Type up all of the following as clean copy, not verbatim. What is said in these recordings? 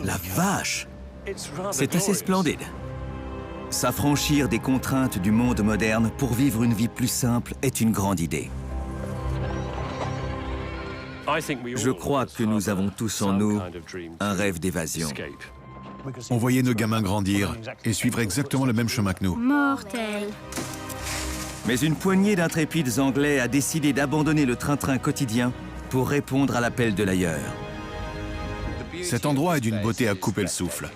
La vache! C'est assez splendide. S'affranchir des contraintes du monde moderne pour vivre une vie plus simple est une grande idée. Je crois que nous avons tous en nous un rêve d'évasion. On voyait nos gamins grandir et suivre exactement le même chemin que nous. Mortel. Mais une poignée d'intrépides Anglais a décidé d'abandonner le train-train quotidien pour répondre à l'appel de l'ailleurs. Cet endroit est d'une beauté à couper le souffle.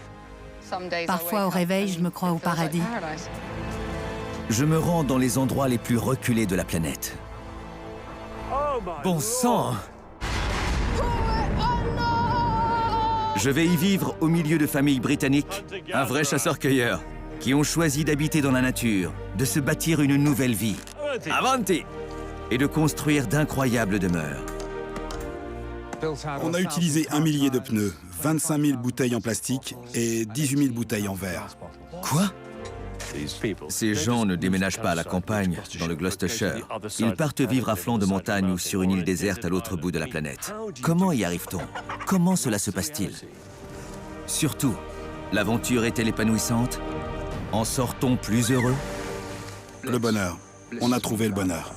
Parfois, au réveil, je me crois au paradis. Je me rends dans les endroits les plus reculés de la planète. Bon sang! Je vais y vivre au milieu de familles britanniques, un vrai chasseur-cueilleur, qui ont choisi d'habiter dans la nature, de se bâtir une nouvelle vie. Avanti! Et de construire d'incroyables demeures. On a utilisé 1 millier de pneus, 25 000 bouteilles en plastique et 18 000 bouteilles en verre. Quoi? Ces gens ne déménagent pas à la campagne, dans le Gloucestershire. Ils partent vivre à flanc de montagne ou sur une île déserte à l'autre bout de la planète. Comment y arrive-t-on? Comment cela se passe-t-il? Surtout, l'aventure est-elle épanouissante? En sort-on plus heureux? Le bonheur. On a trouvé le bonheur.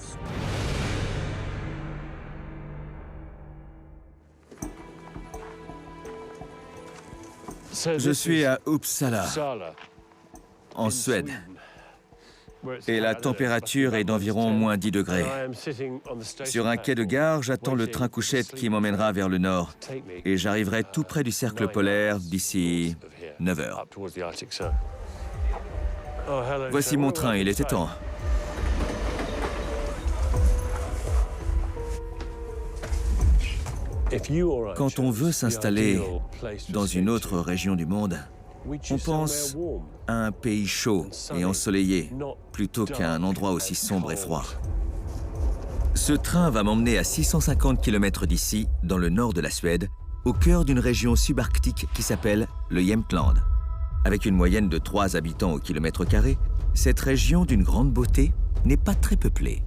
Je suis à Uppsala, en Suède. Et la température est d'environ moins 10 degrés. Sur un quai de gare, j'attends le train couchette qui m'emmènera vers le nord. Et j'arriverai tout près du cercle polaire d'ici 9 heures. Voici mon train, il était temps. Quand on veut s'installer dans une autre région du monde, on pense à un pays chaud et ensoleillé, plutôt qu'à un endroit aussi sombre et froid. Ce train va m'emmener à 650 km d'ici, dans le nord de la Suède, au cœur d'une région subarctique qui s'appelle le Jämtland. Avec une moyenne de 3 habitants au kilomètre carré, cette région d'une grande beauté n'est pas très peuplée.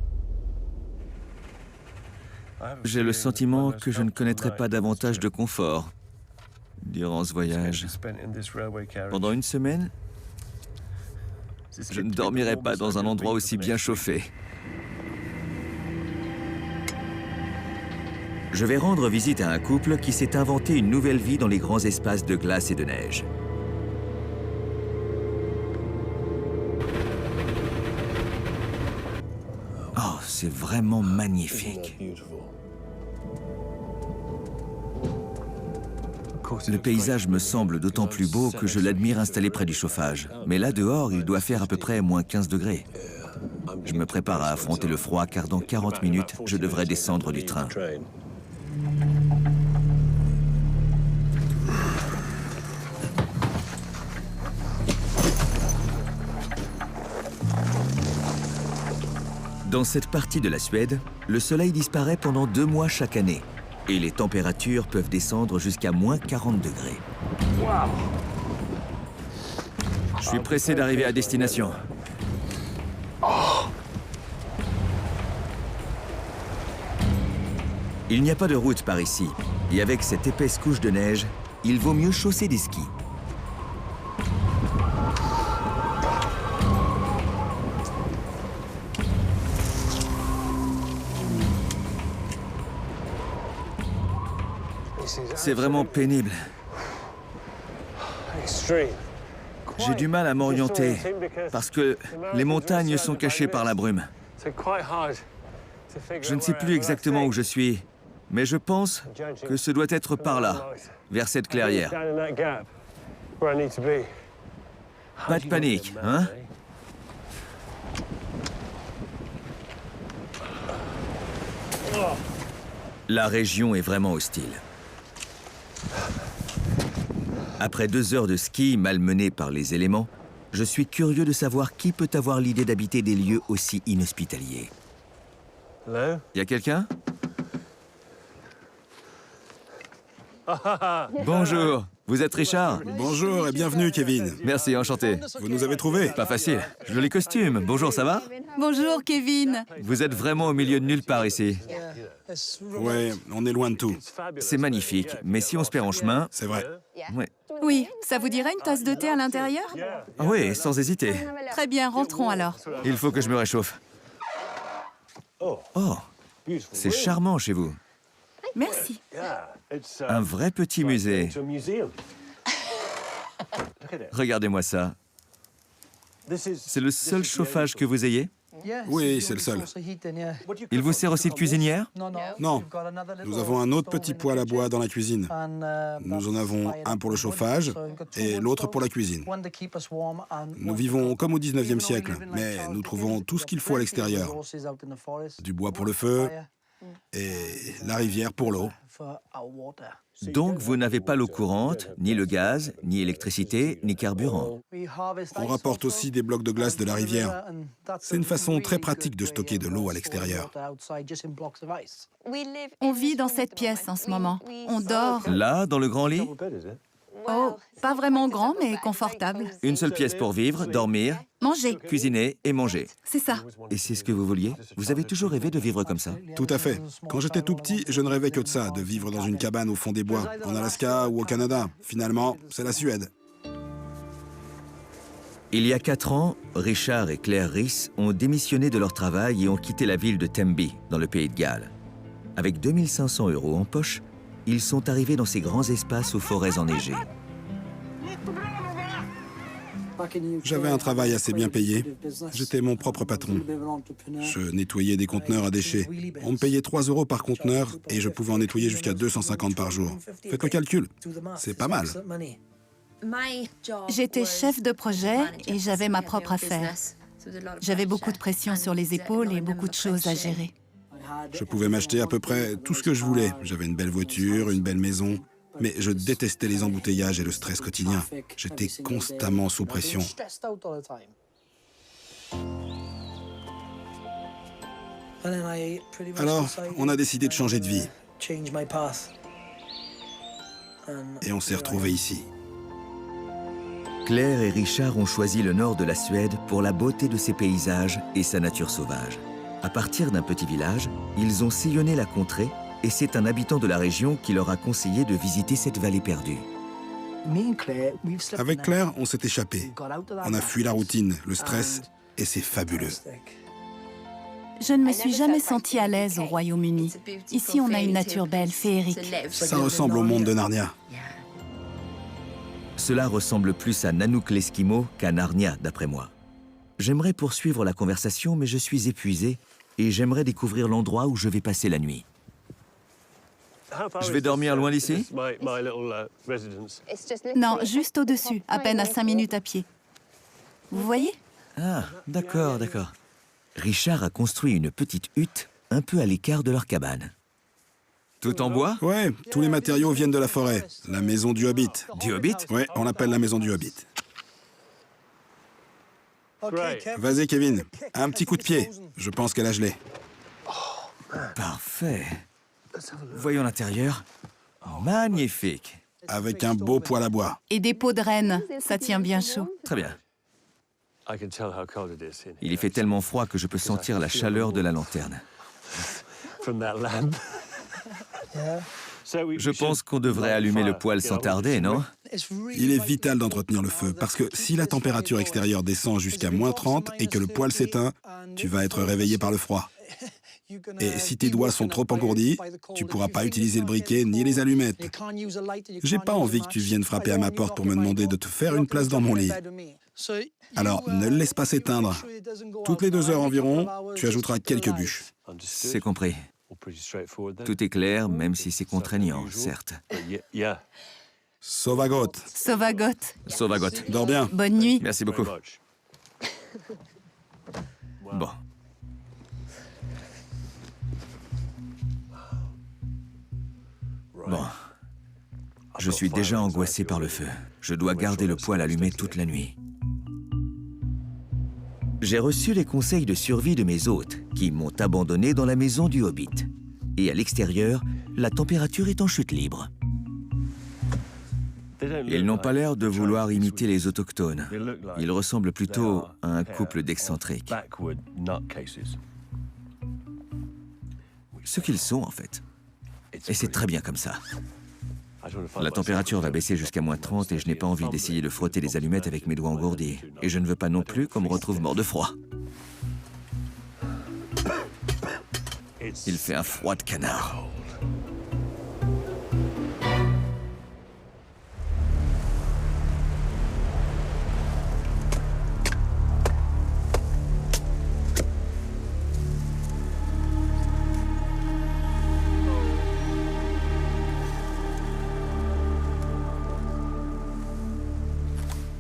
J'ai le sentiment que je ne connaîtrai pas davantage de confort durant ce voyage. Pendant une semaine, je ne dormirai pas dans un endroit aussi bien chauffé. Je vais rendre visite à un couple qui s'est inventé une nouvelle vie dans les grands espaces de glace et de neige. Oh, c'est vraiment magnifique. Le paysage me semble d'autant plus beau que je l'admire installé près du chauffage. Mais là dehors, il doit faire à peu près moins 15 degrés. Je me prépare à affronter le froid car dans 40 minutes, je devrais descendre du train. Dans cette partie de la Suède, le soleil disparaît pendant 2 mois chaque année. Et les températures peuvent descendre jusqu'à moins 40 degrés. Je suis pressé d'arriver à destination. Il n'y a pas de route par ici. Et avec cette épaisse couche de neige, il vaut mieux chausser des skis. C'est vraiment pénible. J'ai du mal à m'orienter parce que les montagnes sont cachées par la brume. Je ne sais plus exactement où je suis, mais je pense que ce doit être par là, vers cette clairière. Pas de panique, hein? La région est vraiment hostile. Après 2 heures de ski malmenés par les éléments, je suis curieux de savoir qui peut avoir l'idée d'habiter des lieux aussi inhospitaliers. Y a quelqu'un? Bonjour, vous êtes Richard? Bonjour et bienvenue, Kevin. Merci, enchanté. Vous nous avez trouvés? Pas facile. Joli costume. Bonjour, ça va? Bonjour, Kevin. Vous êtes vraiment au milieu de nulle part ici. Ouais, on est loin de tout. C'est magnifique, mais si on se perd en chemin... C'est vrai. Ouais. Oui, ça vous dirait une tasse de thé à l'intérieur? Ah oui, sans hésiter. Très bien, rentrons alors. Il faut que je me réchauffe. Oh, c'est charmant chez vous. Merci. Un vrai petit musée. Regardez-moi ça. C'est le seul chauffage que vous ayez? Oui, c'est le seul. Il vous sert aussi de cuisinière? Non, nous avons un autre petit poêle à bois dans la cuisine. Nous en avons un pour le chauffage et l'autre pour la cuisine. Nous vivons comme au 19e siècle, mais nous trouvons tout ce qu'il faut à l'extérieur. Du bois pour le feu et la rivière pour l'eau. Donc vous n'avez pas l'eau courante, ni le gaz, ni électricité, ni carburant. On rapporte aussi des blocs de glace de la rivière. C'est une façon très pratique de stocker de l'eau à l'extérieur. On vit dans cette pièce en ce moment. On dort. Là, dans le grand lit? Oh, pas vraiment grand, mais confortable. Une seule pièce pour vivre, dormir, Manger, cuisiner et manger. c'est ça. Et c'est ce que vous vouliez? Vous avez toujours rêvé de vivre comme ça? Tout à fait. Quand j'étais tout petit, je ne rêvais que de ça, de vivre dans une cabane au fond des bois, en Alaska ou au Canada. Finalement, c'est la Suède. Il y a 4 ans, Richard et Claire Rhys ont démissionné de leur travail et ont quitté la ville de Temby, dans le pays de Galles. Avec 2500 € en poche, ils sont arrivés dans ces grands espaces aux forêts enneigées. J'avais un travail assez bien payé. J'étais mon propre patron. Je nettoyais des conteneurs à déchets. On me payait 3 € par conteneur et je pouvais en nettoyer jusqu'à 250 par jour. Faites le calcul. C'est pas mal. J'étais chef de projet et j'avais ma propre affaire. J'avais beaucoup de pression sur les épaules et beaucoup de choses à gérer. Je pouvais m'acheter à peu près tout ce que je voulais. J'avais une belle voiture, une belle maison. Mais je détestais les embouteillages et le stress quotidien. J'étais constamment sous pression. Alors, on a décidé de changer de vie. Et on s'est retrouvés ici. Claire et Richard ont choisi le nord de la Suède pour la beauté de ses paysages et sa nature sauvage. À partir d'un petit village, ils ont sillonné la contrée et c'est un habitant de la région qui leur a conseillé de visiter cette vallée perdue. Avec Claire, on s'est échappé. On a fui la routine, le stress, et c'est fabuleux. Je ne me suis jamais sentie à l'aise au Royaume-Uni. Ici, on a une nature belle, féerique. Ça ressemble au monde de Narnia. Cela ressemble plus à Nanook l'Esquimau qu'à Narnia, d'après moi. J'aimerais poursuivre la conversation, mais je suis épuisé et j'aimerais découvrir l'endroit où je vais passer la nuit. Je vais dormir loin d'ici? Non, juste au-dessus, à peine à 5 minutes à pied. Vous voyez? Ah, d'accord, d'accord. Richard a construit une petite hutte un peu à l'écart de leur cabane. Tout en bois? Ouais, tous les matériaux viennent de la forêt. La maison du Hobbit. Du Hobbit? Ouais, on l'appelle la maison du Hobbit. Vas-y, Kevin. Un petit coup de pied. Je pense qu'elle a gelé. Parfait. Voyons l'intérieur. Magnifique. Avec un beau poêle à bois. Et des pots de rennes, ça tient bien chaud. Très bien. Il y fait tellement froid que je peux sentir la chaleur de la lanterne. Je pense qu'on devrait allumer le poêle sans tarder, non? Il est vital d'entretenir le feu, parce que si la température extérieure descend jusqu'à -30 et que le poêle s'éteint, tu vas être réveillé par le froid. Et si tes doigts sont trop engourdis, tu pourras pas utiliser le briquet ni les allumettes. J'ai pas envie que tu viennes frapper à ma porte pour me demander de te faire une place dans mon lit. Alors, ne le laisse pas s'éteindre. Toutes les 2 heures environ, tu ajouteras quelques bûches. C'est compris. Tout est clair, même si c'est contraignant, certes. Sauvagot. Sauvagot. Sauvagot. Dors bien. Bonne nuit. Merci beaucoup. Bon. Bon. Je suis déjà angoissé par le feu. Je dois garder le poêle allumé toute la nuit. J'ai reçu les conseils de survie de mes hôtes, qui m'ont abandonné dans la maison du Hobbit. Et à l'extérieur, la température est en chute libre. Ils n'ont pas l'air de vouloir imiter les autochtones. Ils ressemblent plutôt à un couple d'excentriques. Ce qu'ils sont, en fait. Et c'est très bien comme ça. La température va baisser jusqu'à -30 et je n'ai pas envie d'essayer de frotter les allumettes avec mes doigts engourdis. Et je ne veux pas non plus qu'on me retrouve mort de froid. Il fait un froid de canard.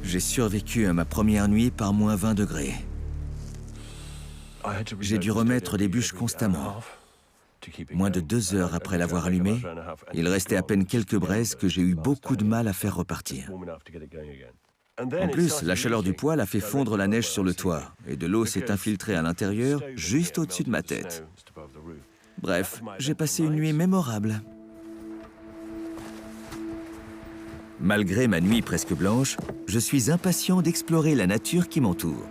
J'ai survécu à ma première nuit par -20 degrés. J'ai dû remettre les bûches constamment. Moins de 2 heures après l'avoir allumé, il restait à peine quelques braises que j'ai eu beaucoup de mal à faire repartir. En plus, la chaleur du poêle a fait fondre la neige sur le toit, et de l'eau s'est infiltrée à l'intérieur, juste au-dessus de ma tête. Bref, j'ai passé une nuit mémorable. Malgré ma nuit presque blanche, je suis impatient d'explorer la nature qui m'entoure.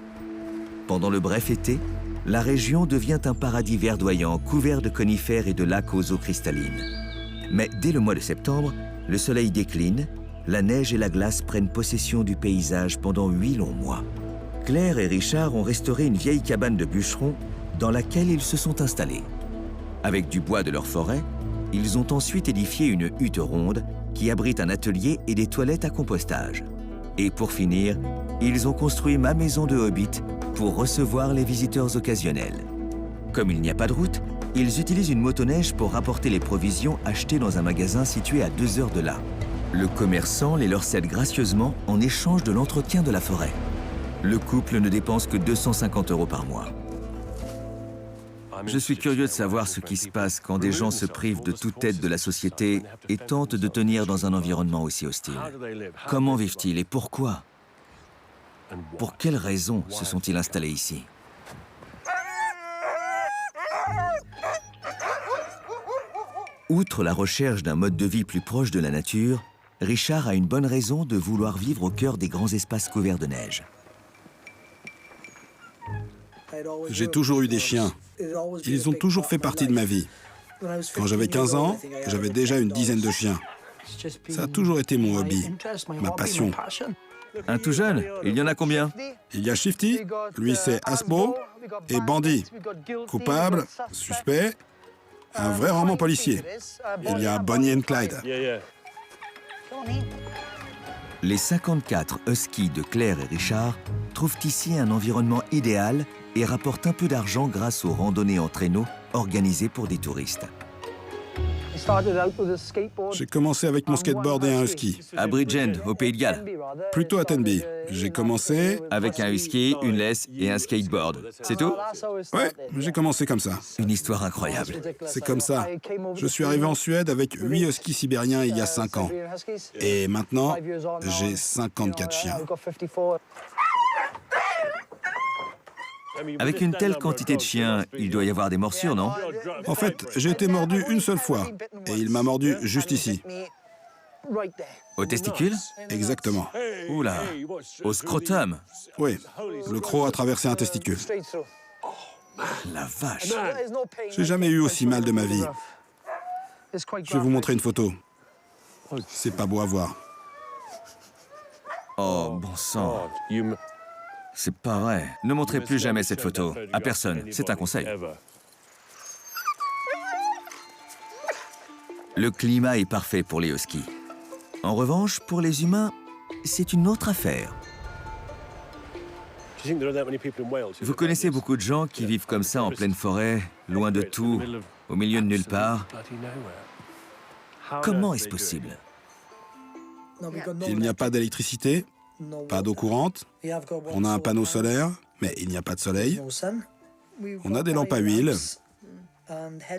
Pendant le bref été, la région devient un paradis verdoyant couvert de conifères et de lacs aux eaux cristallines. Mais dès le mois de septembre, le soleil décline, la neige et la glace prennent possession du paysage pendant 8 longs mois. Claire et Richard ont restauré une vieille cabane de bûcherons dans laquelle ils se sont installés. Avec du bois de leur forêt, ils ont ensuite édifié une hutte ronde qui abrite un atelier et des toilettes à compostage. Et pour finir, ils ont construit ma maison de hobbit pour recevoir les visiteurs occasionnels. Comme il n'y a pas de route, ils utilisent une motoneige pour rapporter les provisions achetées dans un magasin situé à 2 heures de là. Le commerçant les leur cède gracieusement en échange de l'entretien de la forêt. Le couple ne dépense que 250 € par mois. Je suis curieux de savoir ce qui se passe quand des gens se privent de toute aide de la société et tentent de tenir dans un environnement aussi hostile. Comment vivent-ils et pourquoi? Pour quelles raisons se sont-ils installés ici? Outre la recherche d'un mode de vie plus proche de la nature, Richard a une bonne raison de vouloir vivre au cœur des grands espaces couverts de neige. J'ai toujours eu des chiens. Ils ont toujours fait partie de ma vie. Quand j'avais 15 ans, j'avais déjà une dizaine de chiens. Ça a toujours été mon hobby, ma passion. Un tout jeune, il y en a combien? Il y a Shifty, lui c'est Aspo, et Bandit. Coupable, suspect, un vrai roman policier. Il y a Bonnie and Clyde. Les 54 huskies de Claire et Richard trouvent ici un environnement idéal et rapportent un peu d'argent grâce aux randonnées en traîneau organisées pour des touristes. J'ai commencé avec mon skateboard et un husky. À Bridgend, au Pays de Galles. Plutôt à Tenby. J'ai commencé... Avec un husky, une laisse et un skateboard. C'est tout? Ouais, j'ai commencé comme ça. Une histoire incroyable. C'est comme ça. Je suis arrivé en Suède avec 8 huskies sibériens il y a 5 ans. Et maintenant, j'ai 54 chiens. Avec une telle quantité de chiens, il doit y avoir des morsures, non? En fait, j'ai été mordu une seule fois. Et il m'a mordu juste ici. Au testicule? Exactement. Oula, au scrotum. Oui, le croc a traversé un testicule. La vache. J'ai jamais eu aussi mal de ma vie. Je vais vous montrer une photo. C'est pas beau à voir. Oh, bon sang. C'est pas vrai. Ne montrez plus jamais cette photo. À personne. C'est un conseil. Le climat est parfait pour les huskies. En revanche, pour les humains, c'est une autre affaire. Vous connaissez beaucoup de gens qui vivent comme ça en pleine forêt, loin de tout, au milieu de nulle part. Comment est-ce possible? Il n'y a pas d'électricité, pas d'eau courante. On a un panneau solaire, mais il n'y a pas de soleil. On a des lampes à huile,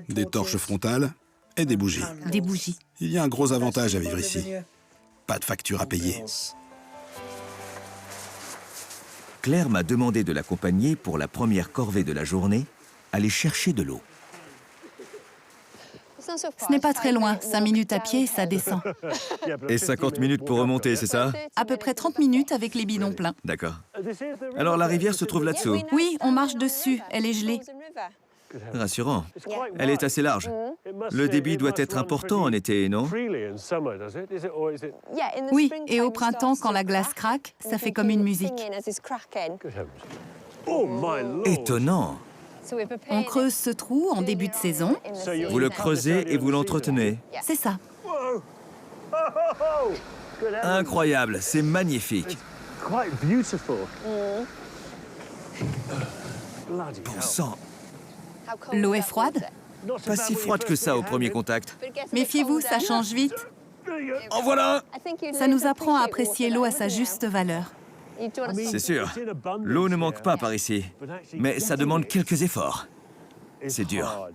des torches frontales et des bougies. Des bougies. Il y a un gros avantage à vivre ici. Pas de facture à payer. Claire m'a demandé de l'accompagner pour la première corvée de la journée, aller chercher de l'eau. Ce n'est pas très loin, 5 minutes à pied, ça descend. Et 50 minutes pour remonter, c'est ça? À peu près 30 minutes avec les bidons pleins. D'accord. Alors la rivière se trouve là-dessous? Oui, on marche dessus, elle est gelée. Rassurant. Elle est assez large. Le débit doit être important en été, non? Oui, et au printemps, quand la glace craque, ça fait comme une musique. Étonnant. On creuse ce trou en début de saison. Vous le creusez et vous l'entretenez. C'est ça. Incroyable, c'est magnifique. Bon sang, L'eau est froide. pas si froide que ça au premier contact. Méfiez-vous, ça change vite. En voilà un! Ça nous apprend à apprécier l'eau à sa juste valeur. C'est sûr, l'eau ne manque pas par ici, mais ça demande quelques efforts. C'est dur.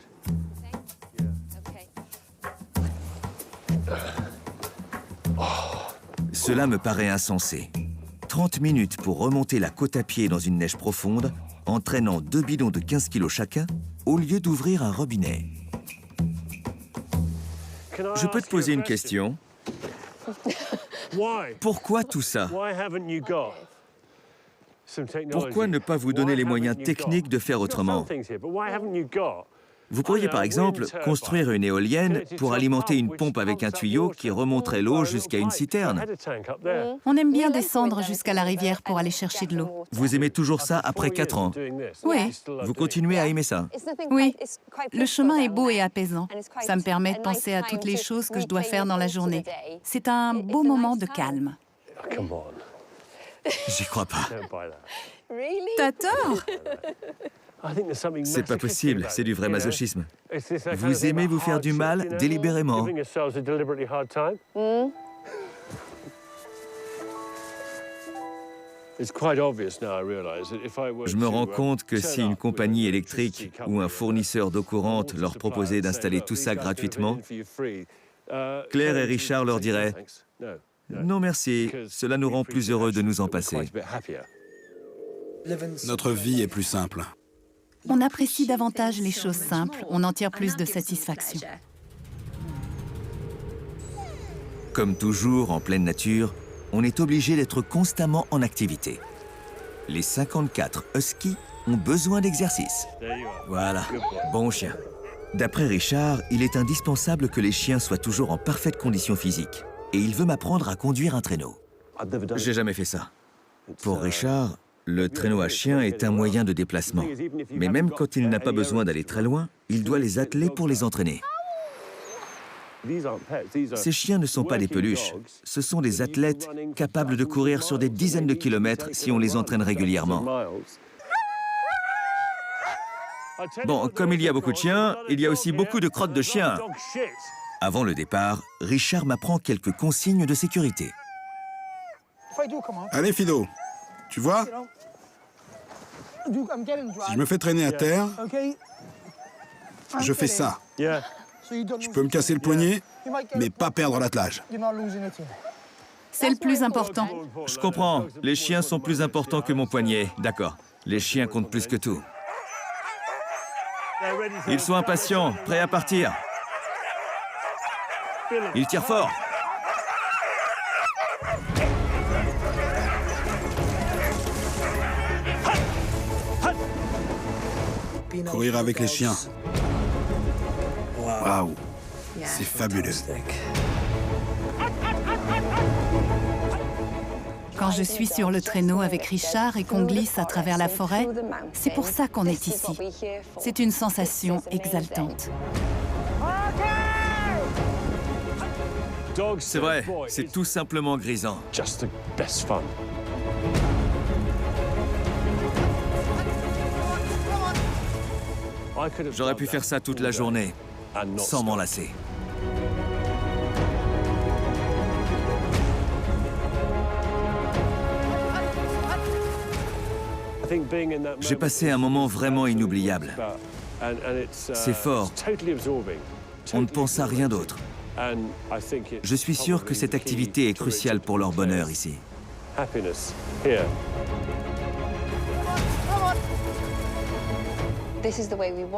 Cela me paraît insensé. 30 minutes pour remonter la côte à pied dans une neige profonde, en traînant 2 bidons de 15 kilos chacun, au lieu d'ouvrir un robinet. Je peux te poser une question? Pourquoi tout ça? Pourquoi ne pas vous donner les moyens techniques de faire autrement? Vous pourriez par exemple construire une éolienne pour alimenter une pompe avec un tuyau qui remonterait l'eau jusqu'à une citerne. On aime bien descendre jusqu'à la rivière pour aller chercher de l'eau. Vous aimez toujours ça après 4 ans? Oui, Vous continuez à aimer ça? oui. Le chemin est beau et apaisant. Ça me permet de penser à toutes les choses que je dois faire dans la journée. C'est un beau moment de calme. J'y crois pas. T'as tort. C'est pas possible, c'est du vrai masochisme. Vous aimez vous faire du mal délibérément. Je me rends compte que si une compagnie électrique ou un fournisseur d'eau courante leur proposait d'installer tout ça gratuitement, Claire et Richard leur diraient « Non merci, cela nous rend plus heureux de nous en passer. » Notre vie est plus simple. On apprécie davantage les choses simples, on en tire plus de satisfaction. Comme toujours en pleine nature, on est obligé d'être constamment en activité. Les 54 huskies ont besoin d'exercice. Voilà, bon chien. D'après Richard, il est indispensable que les chiens soient toujours en parfaite condition physique. Et il veut m'apprendre à conduire un traîneau. J'ai jamais fait ça. Pour Richard, le traîneau à chien est un moyen de déplacement. Mais même quand il n'a pas besoin d'aller très loin, il doit les atteler pour les entraîner. Ces chiens ne sont pas des peluches. Ce sont des athlètes capables de courir sur des dizaines de kilomètres si on les entraîne régulièrement. Bon, comme il y a beaucoup de chiens, il y a aussi beaucoup de crottes de chiens. Avant le départ, Richard m'apprend quelques consignes de sécurité. Allez, Fido, tu vois? Si je me fais traîner à terre, je fais ça. Je peux me casser le poignet, mais pas perdre l'attelage. C'est le plus important. Je comprends. Les chiens sont plus importants que mon poignet. D'accord. Les chiens comptent plus que tout. Ils sont impatients, prêts à partir. Ils tirent fort. Courir avec les chiens. Waouh, c'est fabuleux. Quand je suis sur le traîneau avec Richard et qu'on glisse à travers la forêt, c'est pour ça qu'on est ici. C'est une sensation exaltante. C'est vrai, c'est tout simplement grisant. J'aurais pu faire ça toute la journée, sans m'en lasser. J'ai passé un moment vraiment inoubliable. C'est fort. On ne pense à rien d'autre. Je suis sûr que cette activité est cruciale pour leur bonheur ici.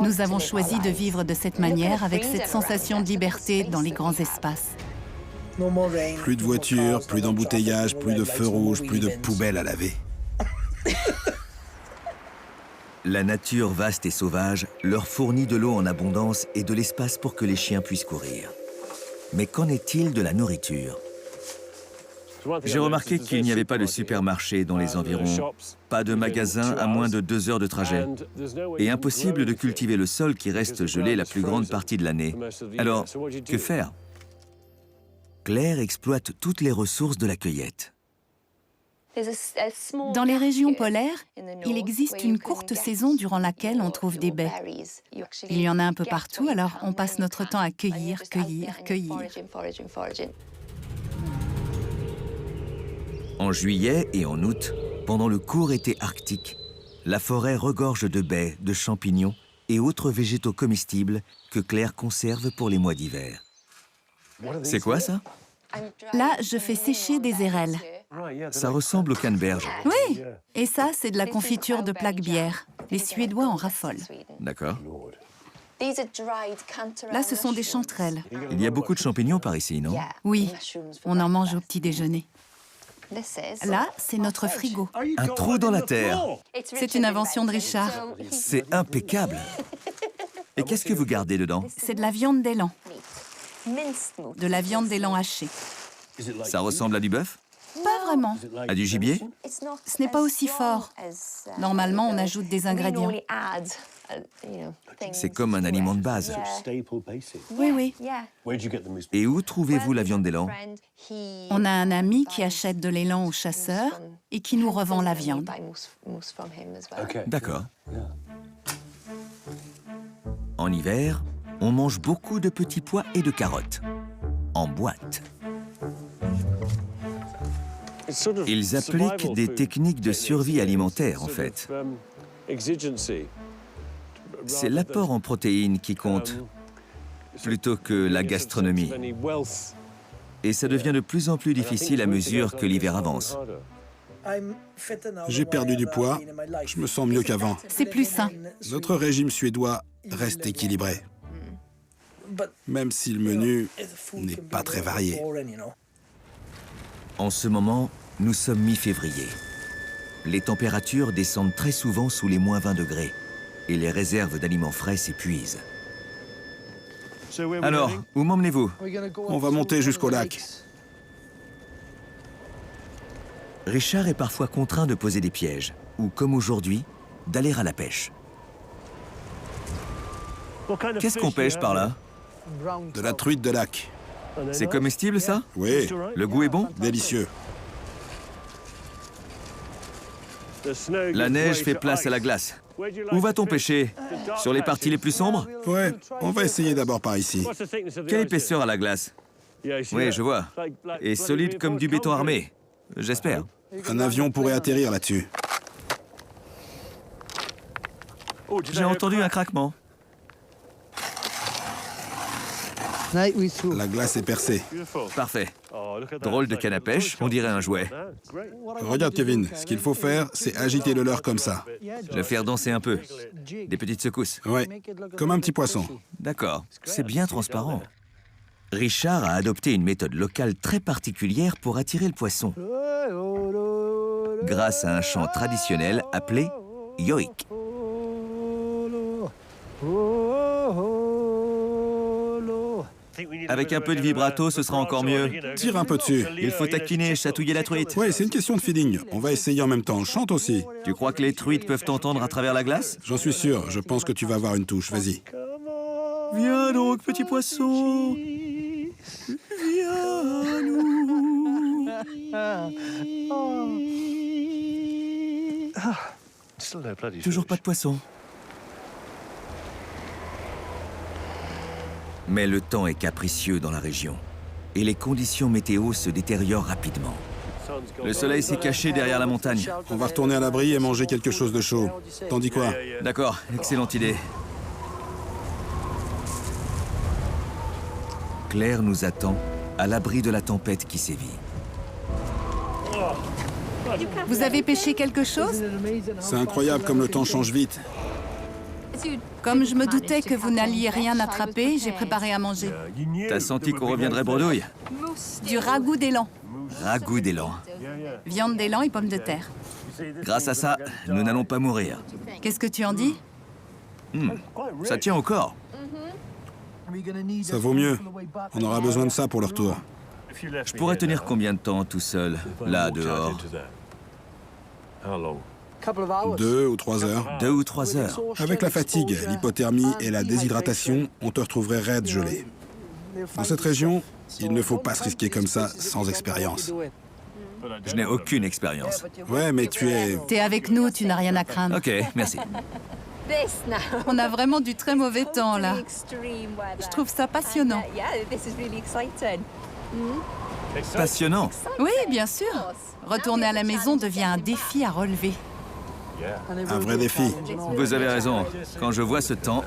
Nous avons choisi de vivre de cette manière, avec cette sensation de liberté dans les grands espaces. Plus de voitures, plus d'embouteillages, plus de feux rouges, plus de poubelles à laver. La nature vaste et sauvage leur fournit de l'eau en abondance et de l'espace pour que les chiens puissent courir. Mais qu'en est-il de la nourriture? J'ai remarqué qu'il n'y avait pas de supermarché dans les environs, pas de magasin à moins de 2 heures de trajet, et impossible de cultiver le sol qui reste gelé la plus grande partie de l'année. Alors, que faire? Claire exploite toutes les ressources de la cueillette. Dans les régions polaires, il existe une courte saison durant laquelle on trouve des baies. Il y en a un peu partout, alors on passe notre temps à cueillir. En juillet et en août, pendant le court été arctique, la forêt regorge de baies, de champignons et autres végétaux comestibles que Claire conserve pour les mois d'hiver. C'est quoi ça? Là, je fais sécher des érelles. Ça ressemble au canneberge. Oui, et ça, c'est de la confiture de plaque-bière. Les Suédois en raffolent. D'accord. Là, ce sont des chanterelles. Il y a beaucoup de champignons par ici, non? Oui, on en mange au petit déjeuner. Là, c'est notre frigo. Un trou dans la terre. C'est une invention de Richard. C'est impeccable. Et qu'est-ce que vous gardez dedans? C'est de la viande d'élan. De la viande d'élan hachée. Ça ressemble à du bœuf? Pas vraiment. À du gibier? Ce n'est pas aussi fort. Normalement, on ajoute des ingrédients. C'est comme un aliment de base. Oui. Et où trouvez-vous la viande d'élan? On a un ami qui achète de l'élan aux chasseurs et qui nous revend la viande. D'accord. En hiver, on mange beaucoup de petits pois et de carottes. En boîte. Ils appliquent des techniques de survie alimentaire, en fait. C'est l'apport en protéines qui compte, plutôt que la gastronomie. Et ça devient de plus en plus difficile à mesure que l'hiver avance. J'ai perdu du poids, je me sens mieux qu'avant. C'est plus sain. Notre régime suédois reste équilibré, même si le menu n'est pas très varié. En ce moment, nous sommes mi-février. Les températures descendent très souvent sous les -20 degrés et les réserves d'aliments frais s'épuisent. Alors, où m'emmenez-vous? On va monter jusqu'au lac. Richard est parfois contraint de poser des pièges, ou comme aujourd'hui, d'aller à la pêche. Qu'est-ce qu'on pêche par là? De la truite de lac. C'est comestible, ça? Oui, Le goût est bon? délicieux. La neige fait place à la glace. Où va-t-on pêcher? Sur les parties les plus sombres? Ouais, on va essayer d'abord par ici. Quelle épaisseur a la glace? Oui, je vois. Et solide comme du béton armé. J'espère. Un avion pourrait atterrir là-dessus. J'ai entendu un craquement. La glace est percée. Parfait. Drôle de canne à pêche, on dirait un jouet. Regarde, Kevin, ce qu'il faut faire, c'est agiter le leurre comme ça. Le faire danser un peu. Des petites secousses. Ouais, comme un petit poisson. D'accord, c'est bien transparent. Richard a adopté une méthode locale très particulière pour attirer le poisson. Grâce à un chant traditionnel appelé yoik. Avec un peu de vibrato, ce sera encore mieux. Tire un peu dessus. Il faut taquiner et chatouiller la truite. Ouais, c'est une question de feeling. On va essayer en même temps. Chante aussi. Tu crois que les truites peuvent t'entendre à travers la glace? J'en suis sûr. Je pense que tu vas avoir une touche. Vas-y. Viens donc, petit poisson. Viens à nous. Toujours pas de poisson. Mais le temps est capricieux dans la région et les conditions météo se détériorent rapidement. Le soleil s'est caché derrière la montagne. On va retourner à l'abri et manger quelque chose de chaud. T'en dis quoi? D'accord, excellente idée. Claire nous attend à l'abri de la tempête qui sévit. Vous avez pêché quelque chose? C'est incroyable comme le temps change vite. Comme je me doutais que vous n'alliez rien attraper, j'ai préparé à manger. T'as senti qu'on reviendrait bredouille? Du ragoût d'élan. Ragoût d'élan. Viande d'élan et pommes de terre. Grâce à ça, nous n'allons pas mourir. Qu'est-ce que tu en dis? Ça tient au corps. Ça vaut mieux. On aura besoin de ça pour le retour. Je pourrais tenir combien de temps tout seul, là, dehors? 2 ou 3 heures. 2 ou 3 heures. Avec la fatigue, l'hypothermie et la déshydratation, on te retrouverait raide gelé. Dans cette région, il ne faut pas se risquer comme ça sans expérience. Je n'ai aucune expérience. Ouais, mais tu es... T'es avec nous, tu n'as rien à craindre. Ok, merci. On a vraiment du très mauvais temps, là. Je trouve ça passionnant. Passionnant. Oui, bien sûr. Retourner à la maison devient un défi à relever. Un vrai défi. Vous avez raison. Quand je vois ce temps...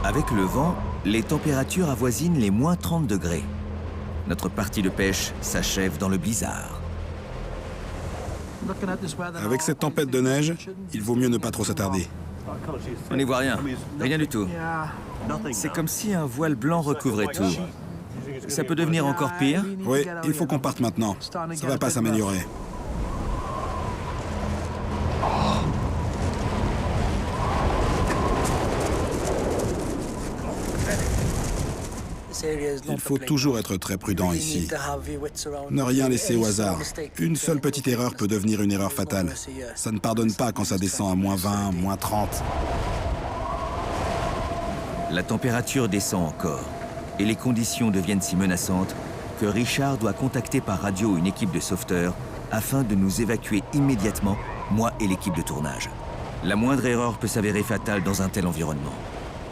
Avec le vent, les températures avoisinent les moins 30 degrés. Notre partie de pêche s'achève dans le blizzard. Avec cette tempête de neige, il vaut mieux ne pas trop s'attarder. On n'y voit rien. Rien du tout. C'est comme si un voile blanc recouvrait tout. Ça peut devenir encore pire. Oui, il faut qu'on parte maintenant. Ça va pas s'améliorer. Il faut toujours être très prudent ici. Ne rien laisser au hasard. Une seule petite erreur peut devenir une erreur fatale. Ça ne pardonne pas quand ça descend à moins 20, moins 30. La température descend encore et les conditions deviennent si menaçantes que Richard doit contacter par radio une équipe de sauveteurs afin de nous évacuer immédiatement, moi et l'équipe de tournage. La moindre erreur peut s'avérer fatale dans un tel environnement.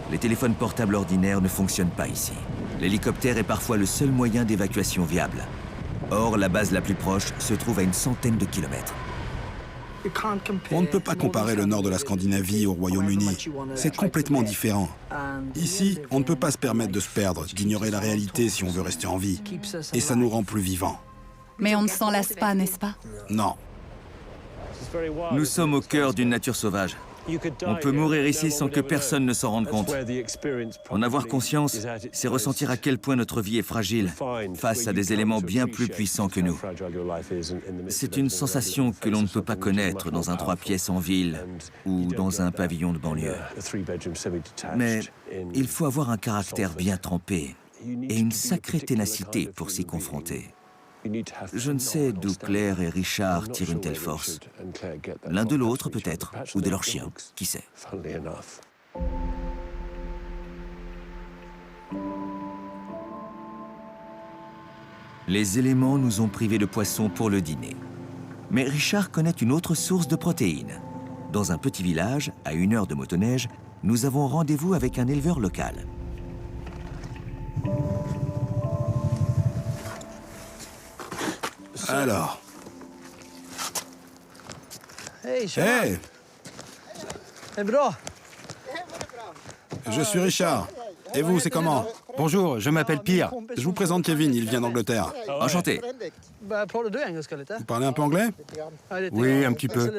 Les téléphones portables ordinaires ne fonctionnent pas ici. L'hélicoptère est parfois le seul moyen d'évacuation viable. Or, la base la plus proche se trouve à une centaine de kilomètres. On ne peut pas comparer le nord de la Scandinavie au Royaume-Uni. C'est complètement différent. Ici, on ne peut pas se permettre de se perdre, d'ignorer la réalité si on veut rester en vie. Et ça nous rend plus vivants. Mais on ne s'en lasse pas, n'est-ce pas? Non. Nous sommes au cœur d'une nature sauvage. On peut mourir ici sans que personne ne s'en rende compte. En avoir conscience, c'est ressentir à quel point notre vie est fragile face à des éléments bien plus puissants que nous. C'est une sensation que l'on ne peut pas connaître dans un 3 pièces en ville ou dans un pavillon de banlieue. Mais il faut avoir un caractère bien trempé et une sacrée ténacité pour s'y confronter. Je ne sais d'où Claire et Richard tirent une telle force. L'un de l'autre peut-être, ou de leur chien, qui sait. Les éléments nous ont privés de poissons pour le dîner. Mais Richard connaît une autre source de protéines. Dans un petit village, à 1 heure de motoneige, nous avons rendez-vous avec un éleveur local. Alors. Hey! Je suis Richard. Et vous, c'est comment? Bonjour, je m'appelle Pierre. Je vous présente Kevin, il vient d'Angleterre. Enchanté. Vous parlez un peu anglais? Oui, un petit peu.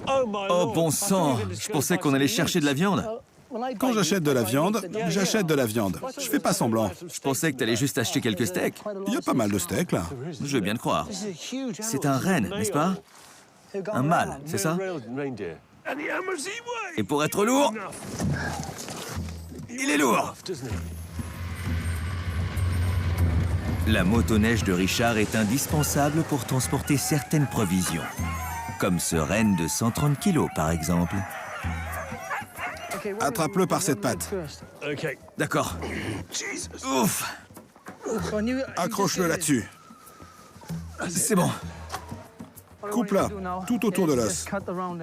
Oh bon sang, je pensais qu'on allait chercher de la viande. Quand j'achète de la viande, j'achète de la viande. Je fais pas semblant. Je pensais que t'allais juste acheter quelques steaks. Il y a pas mal de steaks, là. Je veux bien le croire. C'est un renne, n'est-ce pas? Un mâle, c'est ça? Et pour être lourd, il est lourd. La motoneige de Richard est indispensable pour transporter certaines provisions. Comme ce renne de 130 kilos, par exemple. Attrape-le par cette patte. D'accord. Ouf! Accroche-le là-dessus. C'est bon. Coupe-la, tout autour de l'os.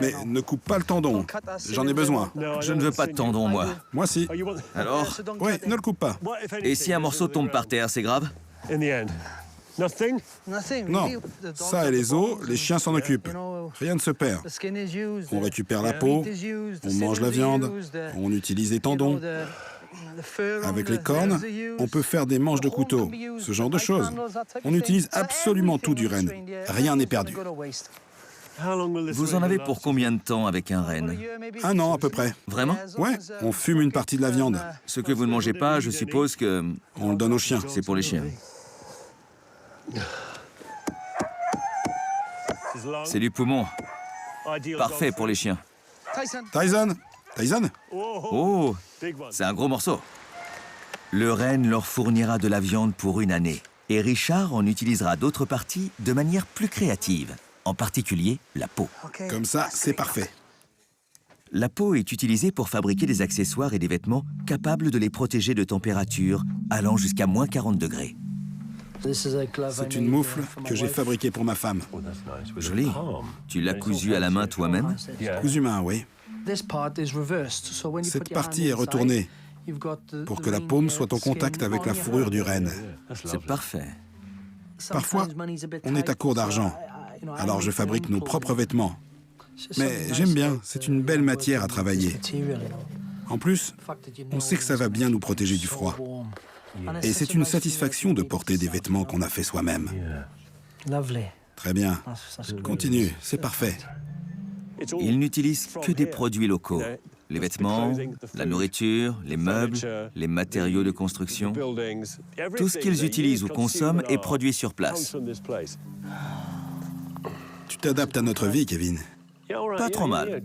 Mais ne coupe pas le tendon. J'en ai besoin. Je ne veux pas de tendon, moi. Moi, si. Alors? Oui, ne le coupe pas. Et si un morceau tombe par terre, c'est grave? Non. Ça et les os, les chiens s'en occupent. Rien ne se perd. On récupère la peau, on mange la viande, on utilise les tendons. Avec les cornes, on peut faire des manches de couteau, ce genre de choses. On utilise absolument tout du renne. Rien n'est perdu. Vous en avez pour combien de temps avec un renne? 1 an à peu près. Vraiment? Ouais, on fume une partie de la viande. Ce que vous ne mangez pas, je suppose que... On le donne aux chiens. C'est pour les chiens. C'est du poumon. Parfait pour les chiens. Tyson? Tyson? Oh, c'est un gros morceau. Le renne leur fournira de la viande pour une année. Et Richard en utilisera d'autres parties de manière plus créative, en particulier la peau. Comme ça, c'est parfait. La peau est utilisée pour fabriquer des accessoires et des vêtements capables de les protéger de températures allant jusqu'à moins 40 degrés. C'est une moufle que j'ai fabriquée pour ma femme. Joli. Tu l'as cousue à la main toi-même? Cousu main, oui. Cette partie est retournée pour que la paume soit en contact avec la fourrure du renne. C'est parfait. Parfois, on est à court d'argent, alors je fabrique nos propres vêtements. Mais j'aime bien, c'est une belle matière à travailler. En plus, on sait que ça va bien nous protéger du froid. Et c'est une satisfaction de porter des vêtements qu'on a fait soi-même. Très bien. Continue, c'est parfait. Ils n'utilisent que des produits locaux. Les vêtements, la nourriture, les meubles, les matériaux de construction. Tout ce qu'ils utilisent ou consomment est produit sur place. Tu t'adaptes à notre vie, Kevin. Pas trop mal.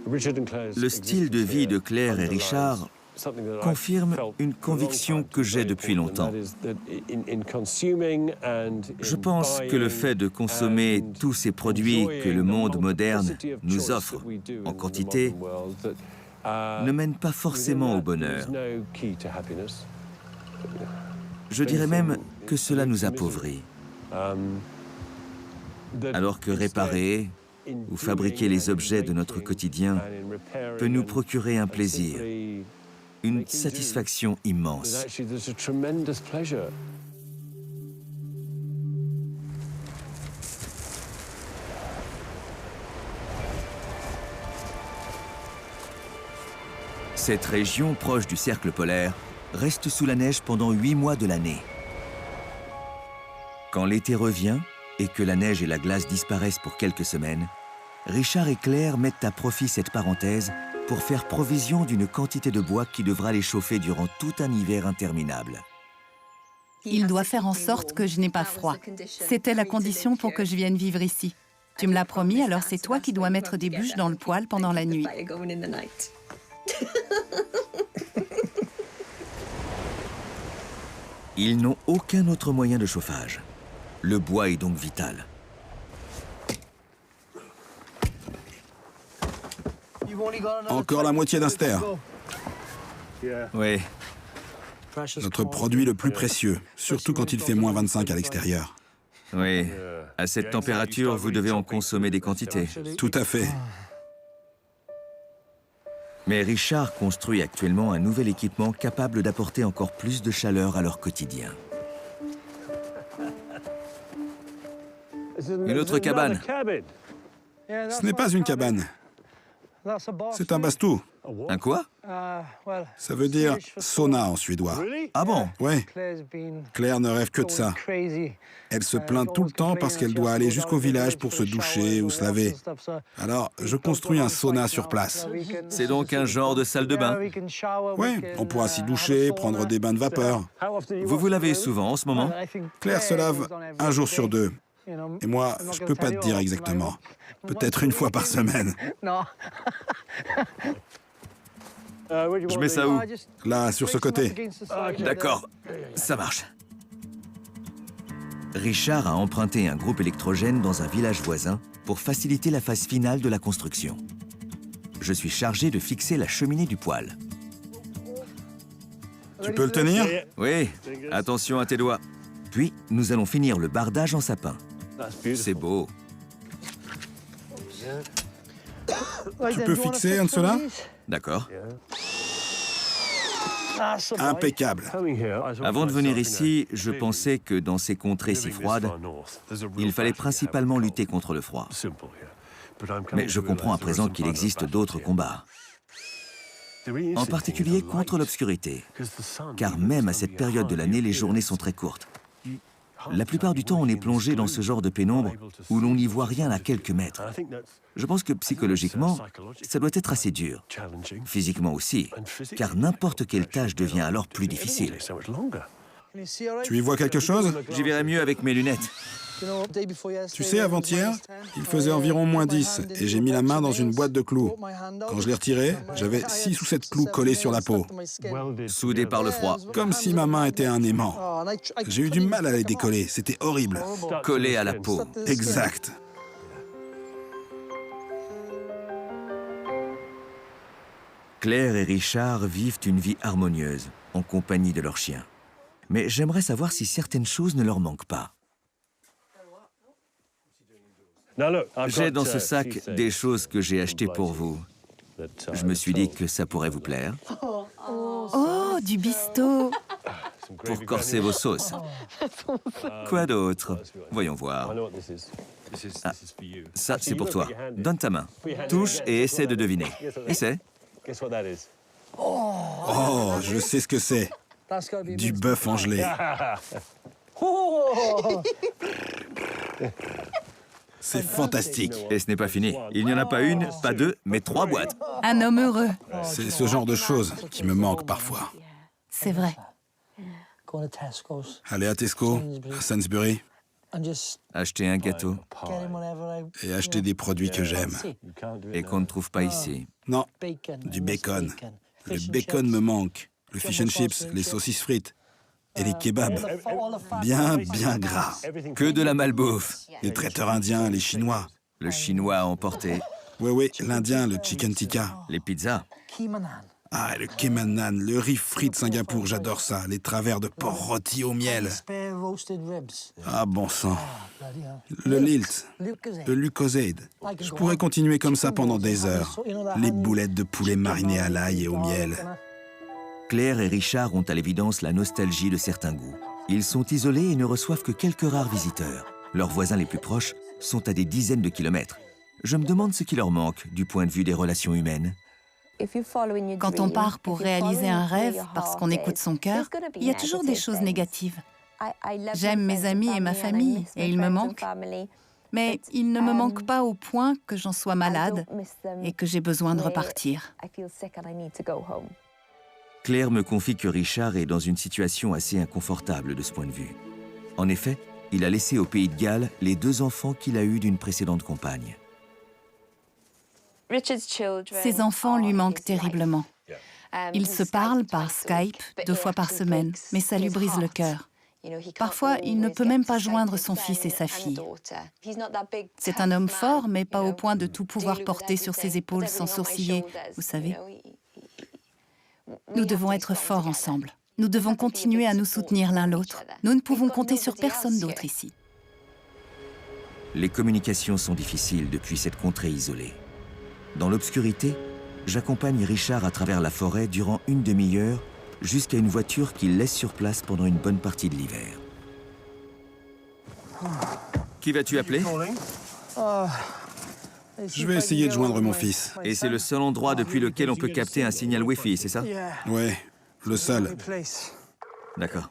Le style de vie de Claire et Richard confirme une conviction que j'ai depuis longtemps. Je pense que le fait de consommer tous ces produits que le monde moderne nous offre en quantité ne mène pas forcément au bonheur. Je dirais même que cela nous appauvrit. Alors que réparer ou fabriquer les objets de notre quotidien peut nous procurer un plaisir, une satisfaction immense. Cette région proche du cercle polaire reste sous la neige pendant 8 mois de l'année. Quand l'été revient et que la neige et la glace disparaissent pour quelques semaines, Richard et Claire mettent à profit cette parenthèse pour faire provision d'une quantité de bois qui devra les chauffer durant tout un hiver interminable. Il doit faire en sorte que je n'ai pas froid. C'était la condition pour que je vienne vivre ici. Tu me l'as promis, alors c'est toi qui dois mettre des bûches dans le poêle pendant la nuit. Ils n'ont aucun autre moyen de chauffage. Le bois est donc vital. Encore la moitié d'un ster. Oui, Notre produit le plus précieux, surtout quand il fait moins 25 à l'extérieur. oui. À cette température, vous devez en consommer des quantités. Tout à fait. Mais Richard construit actuellement un nouvel équipement capable d'apporter encore plus de chaleur à leur quotidien. Une autre cabane. Ce n'est pas une cabane, c'est un bastou. Un quoi? Ça veut dire sauna en suédois. Ah bon? Ouais, Claire ne rêve que de ça. Elle se plaint tout le temps parce qu'elle doit aller jusqu'au village pour se doucher ou se laver. Alors, je construis un sauna sur place. C'est donc un genre de salle de bain. Oui, on pourra s'y doucher, prendre des bains de vapeur. Vous vous lavez souvent en ce moment? Claire se lave un jour sur 2. Et moi, je peux pas te dire exactement. Peut-être une fois par semaine. Je mets ça où? Là, sur ce côté. D'accord, ça marche. Richard a emprunté un groupe électrogène dans un village voisin pour faciliter la phase finale de la construction. Je suis chargé de fixer la cheminée du poêle. Tu peux le tenir? Oui, attention à tes doigts. Puis, nous allons finir le bardage en sapin. C'est beau. Tu peux fixer un de ceux-là? D'accord. Impeccable. Avant de venir ici, je pensais que dans ces contrées si froides, il fallait principalement lutter contre le froid. Mais je comprends à présent qu'il existe d'autres combats. En particulier contre l'obscurité. Car même à cette période de l'année, les journées sont très courtes. La plupart du temps, on est plongé dans ce genre de pénombre où l'on n'y voit rien à quelques mètres. Je pense que psychologiquement, ça doit être assez dur. Physiquement aussi, car n'importe quelle tâche devient alors plus difficile. Tu y vois quelque chose? J'y verrai mieux avec mes lunettes. Tu sais, avant-hier, il faisait environ -10 et j'ai mis la main dans une boîte de clous. Quand je l'ai retirée, j'avais 6 ou 7 clous collés sur la peau, Soudé par le froid. comme si ma main était un aimant. J'ai eu du mal à les décoller, c'était horrible. Collé à la peau. Exact. Claire et Richard vivent une vie harmonieuse, en compagnie de leurs chiens. Mais j'aimerais savoir si certaines choses ne leur manquent pas. J'ai dans ce sac des choses que j'ai achetées pour vous. Je me suis dit que ça pourrait vous plaire, Oh, du bisto! pour corser vos sauces. Quoi d'autre? Voyons voir. Ah, ça, c'est pour toi. Donne ta main. Touche et essaie de deviner. Essaie. Oh, je sais ce que c'est. Du bœuf en gelée. C'est fantastique. Et ce n'est pas fini. Il n'y en a pas une, pas deux, mais 3 boîtes. Un homme heureux, C'est ce genre de choses qui me manque parfois. c'est vrai. Aller à Tesco, à Sainsbury, Acheter un gâteau et acheter des produits que j'aime. et qu'on ne trouve pas ici. Non, du bacon. Le bacon me manque. Le fish and chips, les saucisses frites et les kebabs. Bien, bien gras. Que de la malbouffe. Les traiteurs indiens, les chinois. Le chinois à emporter, Oui, l'indien, le chicken tikka. les pizzas. Ah, le keman nan, le riz frit de Singapour, j'adore ça. Les travers de porc rôti au miel. Ah, bon sang. Le lilt, le lucozade. Je pourrais continuer comme ça pendant des heures. Les boulettes de poulet marinées à l'ail et au miel. Claire et Richard ont à l'évidence la nostalgie de certains goûts. Ils sont isolés et ne reçoivent que quelques rares visiteurs. Leurs voisins les plus proches sont à des dizaines de kilomètres. Je me demande ce qui leur manque du point de vue des relations humaines. Quand on part pour réaliser un rêve parce qu'on écoute son cœur, il y a toujours des choses négatives. J'aime mes amis et ma famille, et ils me manquent. Mais ils ne me manquent pas au point que j'en sois malade et que j'ai besoin de repartir. Claire me confie que Richard est dans une situation assez inconfortable de ce point de vue. En effet, il a laissé au Pays de Galles les 2 enfants qu'il a eus d'une précédente compagne. Ses enfants lui manquent terriblement. Ils se parlent par Skype 2 fois par semaine, mais ça lui brise le cœur. Parfois, il ne peut même pas joindre son fils et sa fille. C'est un homme fort, mais pas au point de tout pouvoir porter sur ses épaules sans sourciller, vous savez. Nous devons être forts ensemble. Nous devons continuer à nous soutenir l'un l'autre. Nous ne pouvons compter sur personne d'autre ici. Les communications sont difficiles depuis cette contrée isolée. Dans l'obscurité, j'accompagne Richard à travers la forêt durant une demi-heure jusqu'à une voiture qu'il laisse sur place pendant une bonne partie de l'hiver. Qui vas-tu appeler? Je vais essayer de joindre mon fils. Et c'est le seul endroit depuis lequel on peut capter un signal Wi-Fi, c'est ça? Ouais, le seul. D'accord.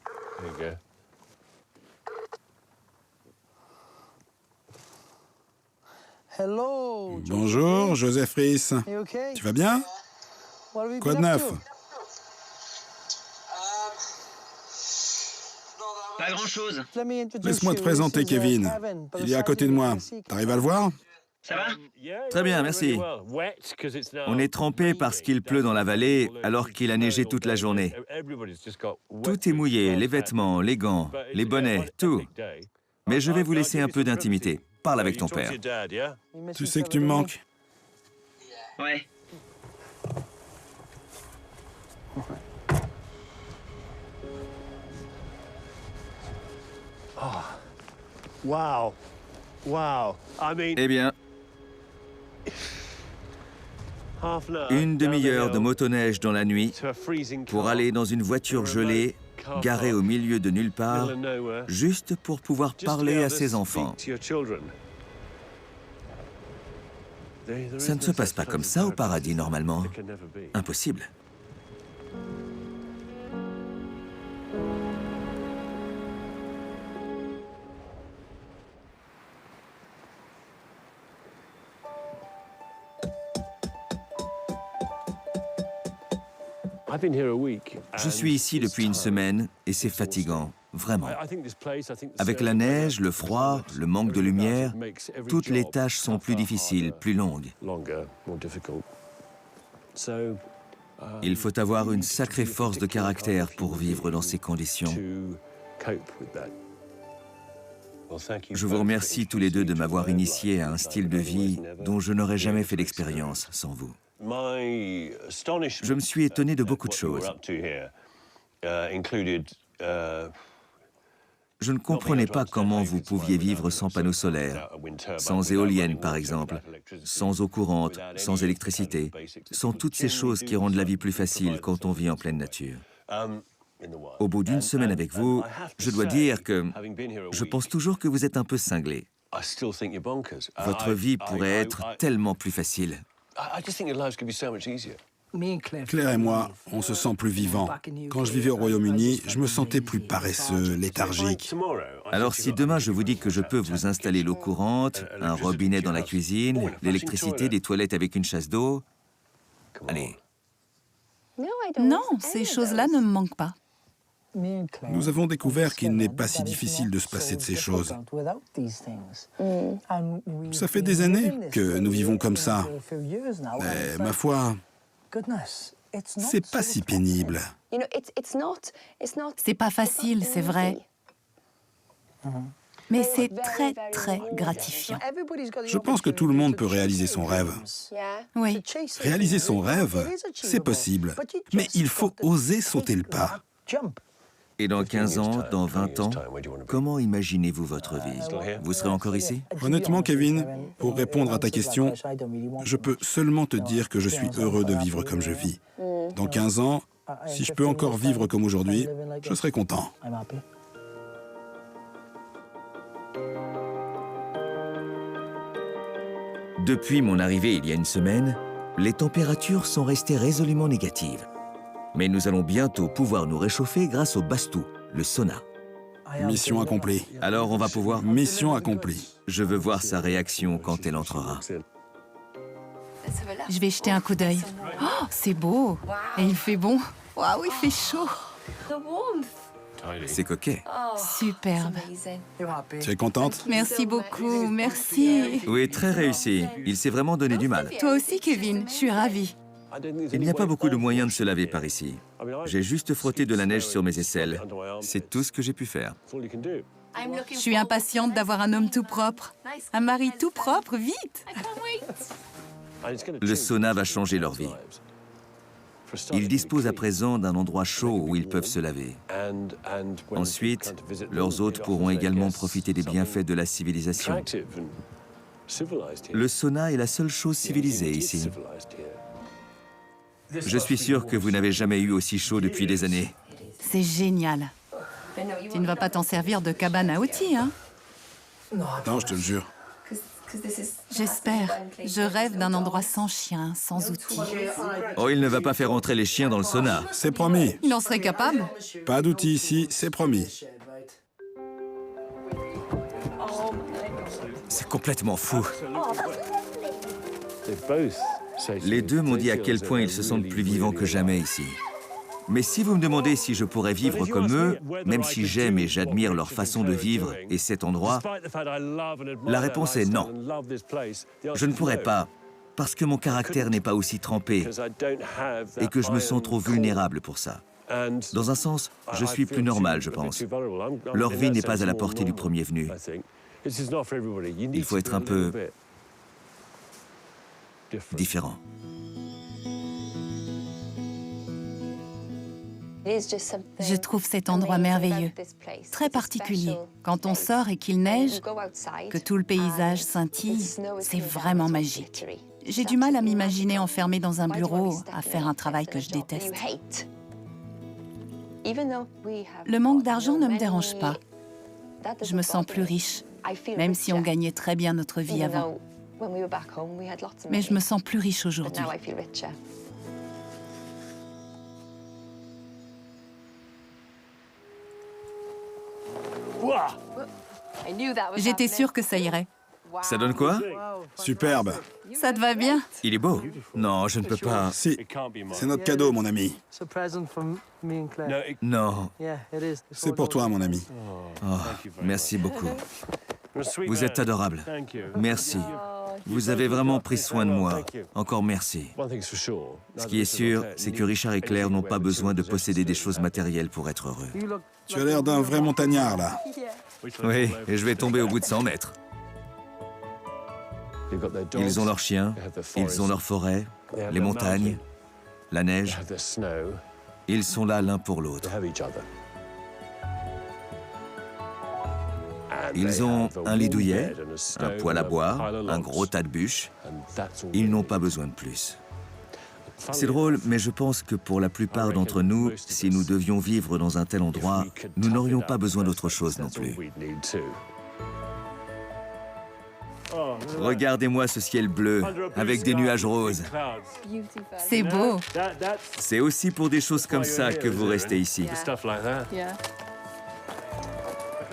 Bonjour, Joseph Rhys. Tu vas bien? Quoi de neuf? Pas grand-chose. Laisse-moi te présenter Kevin. Il est à côté de moi. T'arrives à le voir? Ça va? Très bien, merci. On est trempé parce qu'il pleut dans la vallée alors qu'il a neigé toute la journée. Tout est mouillé, les vêtements, les gants, les bonnets, tout. Mais je vais vous laisser un peu d'intimité. Parle avec ton père. Tu sais que tu me manques? Ouais. Eh bien, une demi-heure de motoneige dans la nuit pour aller dans une voiture gelée, garée au milieu de nulle part, juste pour pouvoir parler à ses enfants. Ça ne se passe pas comme ça au paradis, normalement. Impossible. Je suis ici depuis une semaine et c'est fatigant, vraiment. Avec la neige, le froid, le manque de lumière, toutes les tâches sont plus difficiles, plus longues. Il faut avoir une sacrée force de caractère pour vivre dans ces conditions. Je vous remercie tous les deux de m'avoir initié à un style de vie dont je n'aurais jamais fait l'expérience sans vous. Je me suis étonné de beaucoup de choses. Je ne comprenais pas comment vous pouviez vivre sans panneaux solaires, sans éoliennes par exemple, sans eau courante, sans électricité, sans toutes ces choses qui rendent la vie plus facile quand on vit en pleine nature. Au bout d'une semaine avec vous, je dois dire que je pense toujours que vous êtes un peu cinglé. Votre vie pourrait être tellement plus facile. Claire et moi, on se sent plus vivants. Quand je vivais au Royaume-Uni, je me sentais plus paresseux, léthargique. Alors si demain je vous dis que je peux vous installer l'eau courante, un robinet dans la cuisine, l'électricité, des toilettes avec une chasse d'eau... Allez. Non, ces choses-là ne me manquent pas. Nous avons découvert qu'il n'est pas si difficile de se passer de ces choses. Ça fait des années que nous vivons comme ça. Mais ma foi, c'est pas si pénible. C'est pas facile, c'est vrai. Mais c'est très, très gratifiant. Je pense que tout le monde peut réaliser son rêve. Oui. Réaliser son rêve, c'est possible. Mais il faut oser sauter le pas. Et dans 15 ans, dans 20 ans, comment imaginez-vous votre vie? Vous serez encore ici? Honnêtement, Kevin, pour répondre à ta question, je peux seulement te dire que je suis heureux de vivre comme je vis. Dans 15 ans, si je peux encore vivre comme aujourd'hui, je serai content. Depuis mon arrivée il y a une semaine, les températures sont restées résolument négatives. Mais nous allons bientôt pouvoir nous réchauffer grâce au bastou, le sauna. Mission accomplie. Alors on va pouvoir... Mission accomplie. Je veux voir sa réaction quand elle entrera. Je vais jeter un coup d'œil. Oh, c'est beau. Et il fait bon. Waouh, il fait chaud. C'est coquet. Superbe. Tu es contente? Merci beaucoup, merci. Oui, très réussi. Il s'est vraiment donné du mal. Toi aussi, Kevin, je suis ravie. Il n'y a pas beaucoup de moyens de se laver par ici. J'ai juste frotté de la neige sur mes aisselles. C'est tout ce que j'ai pu faire. Je suis impatiente d'avoir un homme tout propre. Un mari tout propre, vite. Le sauna va changer leur vie. Ils disposent à présent d'un endroit chaud où ils peuvent se laver. Ensuite, leurs hôtes pourront également profiter des bienfaits de la civilisation. Le sauna est la seule chose civilisée ici. Je suis sûr que vous n'avez jamais eu aussi chaud depuis des années. C'est génial. Tu ne vas pas t'en servir de cabane à outils, hein? Non, je te le jure. J'espère. Je rêve d'un endroit sans chien, sans outils. Oh, il ne va pas faire entrer les chiens dans le sauna. C'est promis. Il en serait capable? Pas d'outils ici, c'est promis. C'est complètement fou. Les deux m'ont dit à quel point ils se sentent plus vivants que jamais ici. Mais si vous me demandez si je pourrais vivre comme eux, même si j'aime et j'admire leur façon de vivre et cet endroit, la réponse est non. Je ne pourrais pas, parce que mon caractère n'est pas aussi trempé et que je me sens trop vulnérable pour ça. Dans un sens, je suis plus normal, je pense. Leur vie n'est pas à la portée du premier venu. Il faut être un peu différent. Je trouve cet endroit merveilleux, très particulier. Quand on sort et qu'il neige, que tout le paysage scintille, c'est vraiment magique. J'ai du mal à m'imaginer enfermée dans un bureau à faire un travail que je déteste. Le manque d'argent ne me dérange pas. Je me sens plus riche, même si on gagnait très bien notre vie avant. Mais je me sens plus riche aujourd'hui. J'étais sûre que ça irait. Ça donne quoi? Superbe. Ça te va bien? Il est beau. Non, je ne peux pas. Si, c'est notre cadeau, mon ami. Non. C'est pour toi, mon ami. Oh, merci beaucoup. Vous êtes adorable. Merci. Vous avez vraiment pris soin de moi. Encore merci. Ce qui est sûr, c'est que Richard et Claire n'ont pas besoin de posséder des choses matérielles pour être heureux. Tu as l'air d'un vrai montagnard, là. Oui, et je vais tomber au bout de 100 mètres. Ils ont leurs chiens, ils ont leur forêt, les montagnes, la neige. Ils sont là l'un pour l'autre. Ils ont un lit douillet, un poêle à bois, un gros tas de bûches. Ils n'ont pas besoin de plus. C'est drôle, mais je pense que pour la plupart d'entre nous, si nous devions vivre dans un tel endroit, nous n'aurions pas besoin d'autre chose non plus. Regardez-moi ce ciel bleu, avec des nuages roses. C'est beau. C'est aussi pour des choses comme ça que vous restez ici.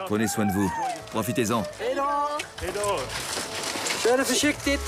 Prenez soin de vous. Profitez-en. Schön försiktigt.